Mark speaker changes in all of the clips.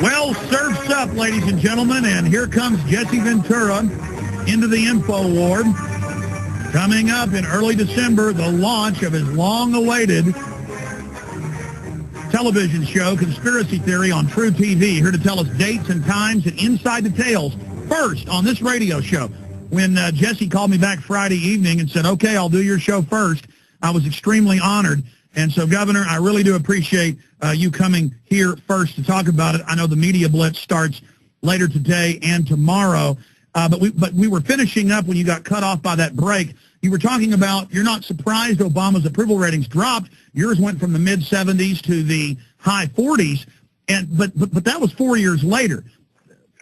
Speaker 1: Well, surf's up, ladies and gentlemen, and here comes Jesse Ventura into the info ward. Coming up in early December, the launch of his long-awaited television show, Conspiracy Theory, on TruTV. Here to tell us dates and times and inside details. First, on this radio show, when Jesse called me back Friday evening and said, okay, I'll do your show first, I was extremely honored. And so, Governor, I really do appreciate you coming here first to talk about it. I know the media blitz starts later today and tomorrow, but we were finishing up when you got cut off by that break. You were talking about you're not surprised Obama's approval ratings dropped. Yours went from the mid-70s to the high 40s, but that was 4 years later.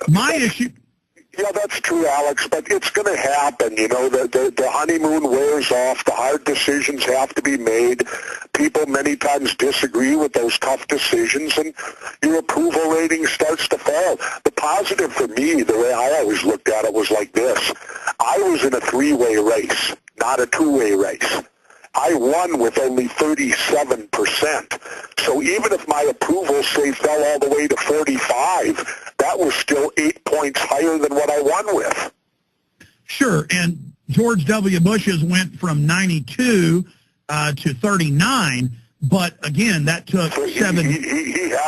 Speaker 1: My issue...
Speaker 2: Yeah, that's true, Alex, but it's going to happen. You know, the honeymoon wears off. The hard decisions have to be made. People many times disagree with those tough decisions, and your approval rating starts to fall. The positive for me, the way I always looked at it, was like this. I was in a three-way race, not a two-way race. I won with only 37%. So even if my approval, say, fell all the way to 45, that was still 8 points higher than what I won with.
Speaker 1: Sure, and George W. Bush's went from 92 to 39, but again, that took
Speaker 2: so he had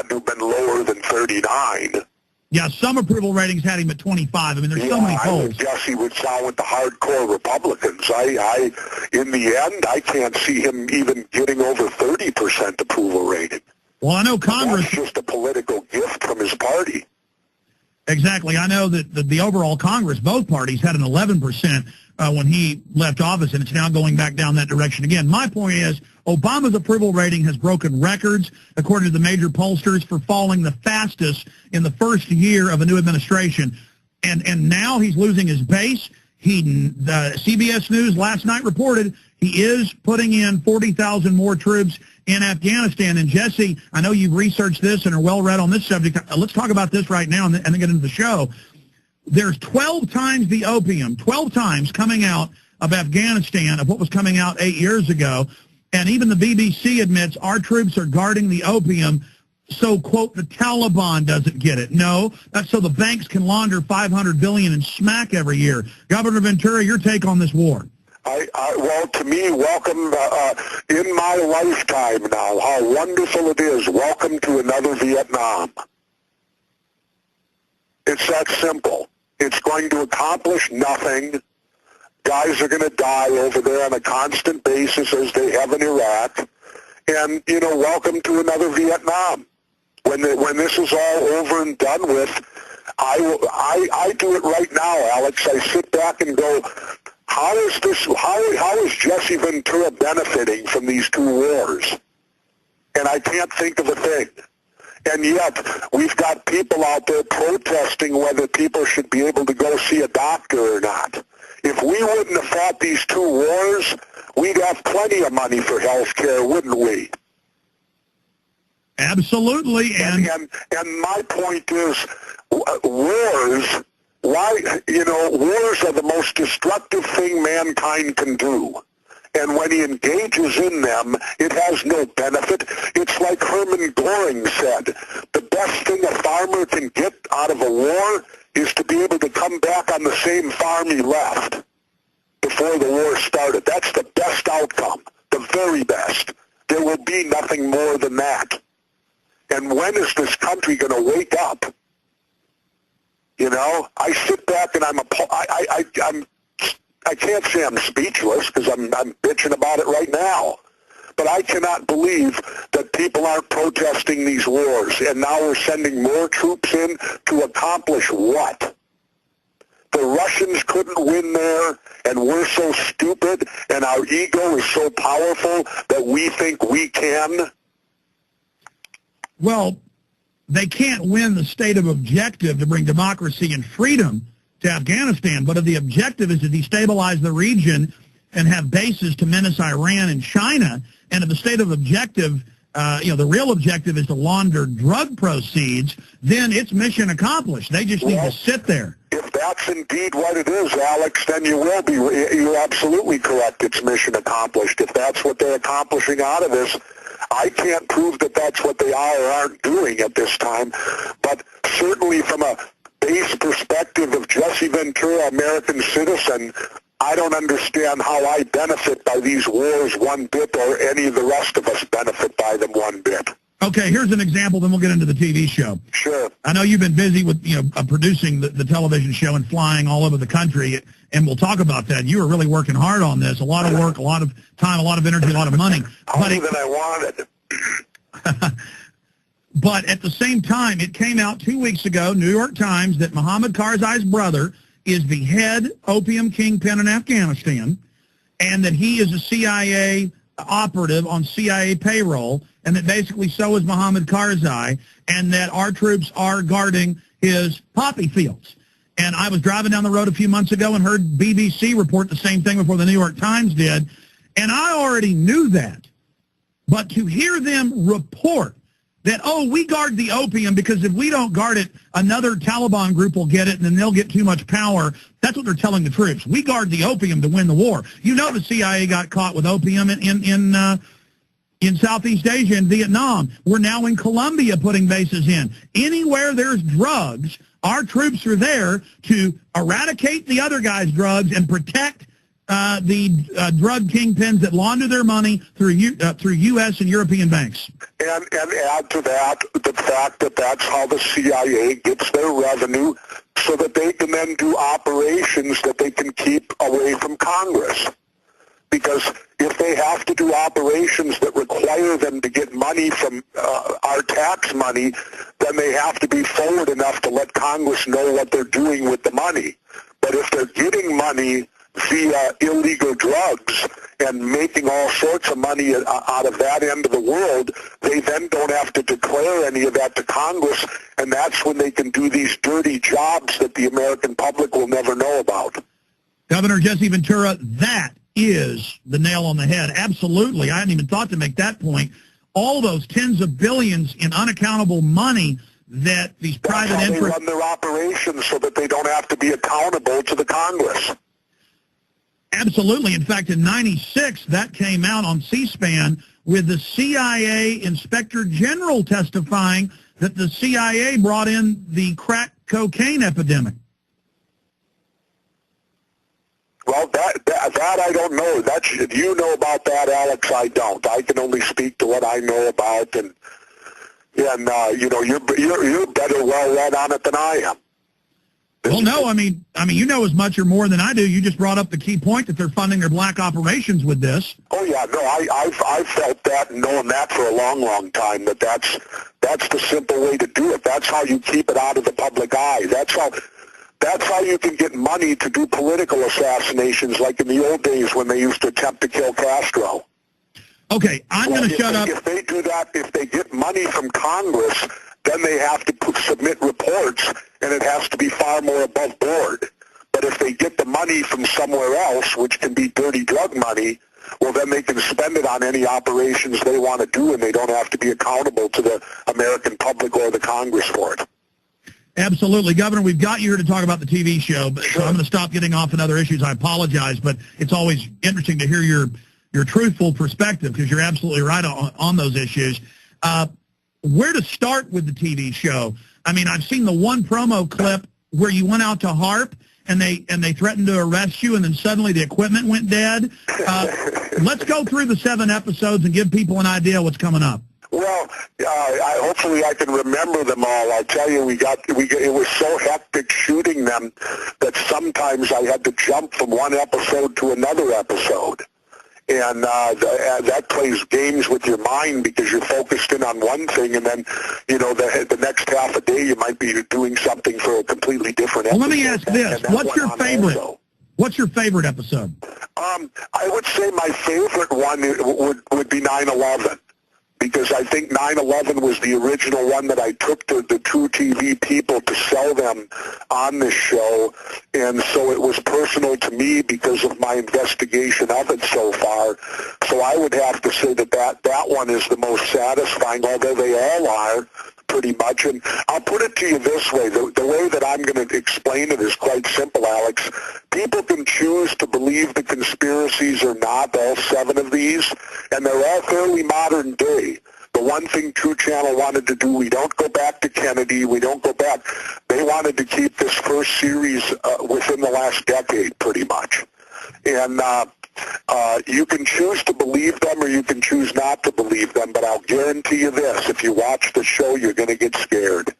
Speaker 2: to have been lower than 39.
Speaker 1: Yeah, some approval ratings had him at 25. I mean, there's so many polls.
Speaker 2: I would guess he would sound with the hardcore Republicans. In the end, I can't see him even getting over 30% approval rating.
Speaker 1: Well, I know Congress...
Speaker 2: That's just a political gift from his party.
Speaker 1: Exactly. I know that the overall Congress, both parties, had an 11% when he left office, and it's now going back down that direction again. My point is, Obama's approval rating has broken records, according to the major pollsters, for falling the fastest in the first year of a new administration. And now he's losing his base. The CBS News last night reported he is putting in 40,000 more troops in Afghanistan. And Jesse, I know you've researched this and are well read on this subject. Let's talk about this right now and then get into the show. There's 12 times the opium, 12 times coming out of Afghanistan of what was coming out 8 years ago. And even the BBC admits our troops are guarding the opium so, quote, the Taliban doesn't get it. No, that's so the banks can launder $500 billion in smack every year. Governor Ventura, your take on this war?
Speaker 2: Well, to me, welcome in my lifetime now. How wonderful it is. Welcome to another Vietnam. It's that simple. It's going to accomplish nothing. Guys are going to die over there on a constant basis as they have in Iraq. And, you know, welcome to another Vietnam. When this is all over and done with, I do it right now, Alex. I sit back and go, how is Jesse Ventura benefiting from these two wars? And I can't think of a thing. And yet, we've got people out there protesting whether people should be able to go see a doctor or not. If we wouldn't have fought these two wars, we'd have plenty of money for health care, wouldn't we?
Speaker 1: Absolutely.
Speaker 2: And my point is, wars, wars are the most destructive thing mankind can do. And when he engages in them, it has no benefit. It's like Hermann Göring said, the best thing a farmer can get out of a war is to be able to come back on the same farm he left before the war started. That's the best outcome, the very best. There will be nothing more than that. And when is this country going to wake up? You know, I sit back and I can't say I'm speechless because I'm bitching about it right now. But I cannot believe that people aren't protesting these wars. And now we're sending more troops in to accomplish what? The Russians couldn't win there, and we're so stupid, and our ego is so powerful that we think we can.
Speaker 1: Well, they can't win the state of objective to bring democracy and freedom to Afghanistan, but if the objective is to destabilize the region and have bases to menace Iran and China, and if the state of objective, the real objective is to launder drug proceeds, then it's mission accomplished. They just need to sit there.
Speaker 2: If that's indeed what it is, Alex, then you're absolutely correct. It's mission accomplished. If that's what they're accomplishing out of this, I can't prove that that's what they are or aren't doing at this time, but certainly from a base perspective of Jesse Ventura, American citizen, I don't understand how I benefit by these wars one bit or any of the rest of us benefit by them one bit.
Speaker 1: Okay, here's an example, then we'll get into the TV show.
Speaker 2: Sure.
Speaker 1: I know you've been busy with, producing the television show and flying all over the country, and we'll talk about that. You were really working hard on this, a lot of work, a lot of time, a lot of energy, a lot of money.
Speaker 2: Harder than I wanted.
Speaker 1: But at the same time, it came out 2 weeks ago, New York Times, that Mohammed Karzai's brother is the head opium kingpin in Afghanistan, and that he is a CIA operative on CIA payroll, and that basically so is Mohammed Karzai, and that our troops are guarding his poppy fields. And I was driving down the road a few months ago and heard BBC report the same thing before the New York Times did, and I already knew that. But to hear them report that, oh, we guard the opium because if we don't guard it, another Taliban group will get it and then they'll get too much power. That's what they're telling the troops. We guard the opium to win the war. You know the CIA got caught with opium in Southeast Asia and Vietnam. We're now in Colombia putting bases in. Anywhere there's drugs, our troops are there to eradicate the other guy's drugs and protect the drug kingpins that launder their money through U.S. and European banks.
Speaker 2: And add to that the fact that that's how the CIA gets their revenue so that they can then do operations that they can keep away from Congress. Because if they have to do operations that require them to get money from our tax money, then they have to be forward enough to let Congress know what they're doing with the money. But if they're getting money via illegal drugs and making all sorts of money out of that end of the world, they then don't have to declare any of that to Congress, and that's when they can do these dirty jobs that the American public will never know about.
Speaker 1: Governor Jesse Ventura, that is the nail on the head. Absolutely. I hadn't even thought to make that point. All those tens of billions in unaccountable money that these private interests...
Speaker 2: They run their operations so that they don't have to be accountable to the Congress.
Speaker 1: Absolutely. In fact, in '96, that came out on C-SPAN with the CIA Inspector General testifying that the CIA brought in the crack cocaine epidemic.
Speaker 2: Well, that I don't know. You know about that, Alex. I don't. I can only speak to what I know about, and you're better well read on it than I am.
Speaker 1: Well, no, I mean, you know as much or more than I do. You just brought up the key point that they're funding their black operations with this.
Speaker 2: Oh yeah, no, I've felt that and known that for a long, long time. That's the simple way to do it. That's how you keep it out of the public eye. That's how you can get money to do political assassinations, like in the old days when they used to attempt to kill Castro.
Speaker 1: Okay, I'm going to shut up.
Speaker 2: If they do that, if they get money from Congress, then they have to submit reports, and it has to be far more above board. But if they get the money from somewhere else, which can be dirty drug money, well, then they can spend it on any operations they want to do, and they don't have to be accountable to the American public or the Congress for it.
Speaker 1: Absolutely. Governor, we've got you here to talk about the TV show, but
Speaker 2: sure.
Speaker 1: So I'm going to stop getting off on other issues. I apologize, but it's always interesting to hear your truthful perspective, because you're absolutely right on those issues. Where to start with the TV show? I mean, I've seen the one promo clip where you went out to HARP and they threatened to arrest you, and then suddenly the equipment went dead. Let's go through the 7 episodes and give people an idea what's coming up.
Speaker 2: Well, hopefully I can remember them all. I'll tell you, it was so hectic shooting them that sometimes I had to jump from one episode to another episode. And that plays games with your mind, because you're focused in on one thing, and then, the next half a day you might be doing something for a completely different episode.
Speaker 1: Well, let me ask this. What's your favorite? Also. What's your favorite episode?
Speaker 2: I would say my favorite one would be 9/11. Because I think 9/11 was the original one that I took to the TruTV people to sell them on this show, and so it was personal to me because of my investigation of it so far. So I would have to say that one is the most satisfying, although they all are pretty much. And I'll put it to you this way. The way that I'm going to explain it is quite simple, Alex. People can choose to believe the conspiracies or not, all 7 of these, and they're all fairly modern day. the one thing True Channel wanted to do, we don't go back to Kennedy, we don't go back. They wanted to keep this first series within the last decade, pretty much. And you can choose to believe them or you can choose not to believe them, but I'll guarantee you this, if you watch the show, you're going to get scared.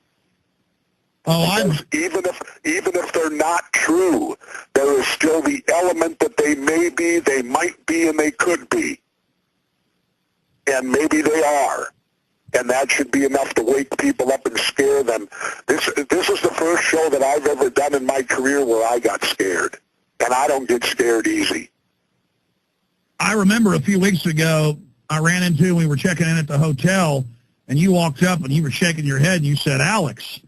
Speaker 2: Because even if they're not true, there is still the element that they may be, they might be, and they could be. And maybe they are. And that should be enough to wake people up and scare them. This is the first show that I've ever done in my career where I got scared. And I don't get scared easy.
Speaker 1: I remember a few weeks ago, I ran into, we were checking in at the hotel, and you walked up and you were shaking your head and you said, Alex.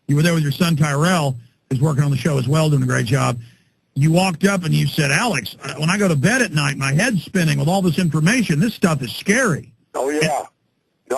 Speaker 1: You were there with your son, Tyrell, who's working on the show as well, doing a great job. You walked up and you said, Alex, when I go to bed at night, my head's spinning with all this information. This stuff is scary.
Speaker 2: Oh, yeah. No,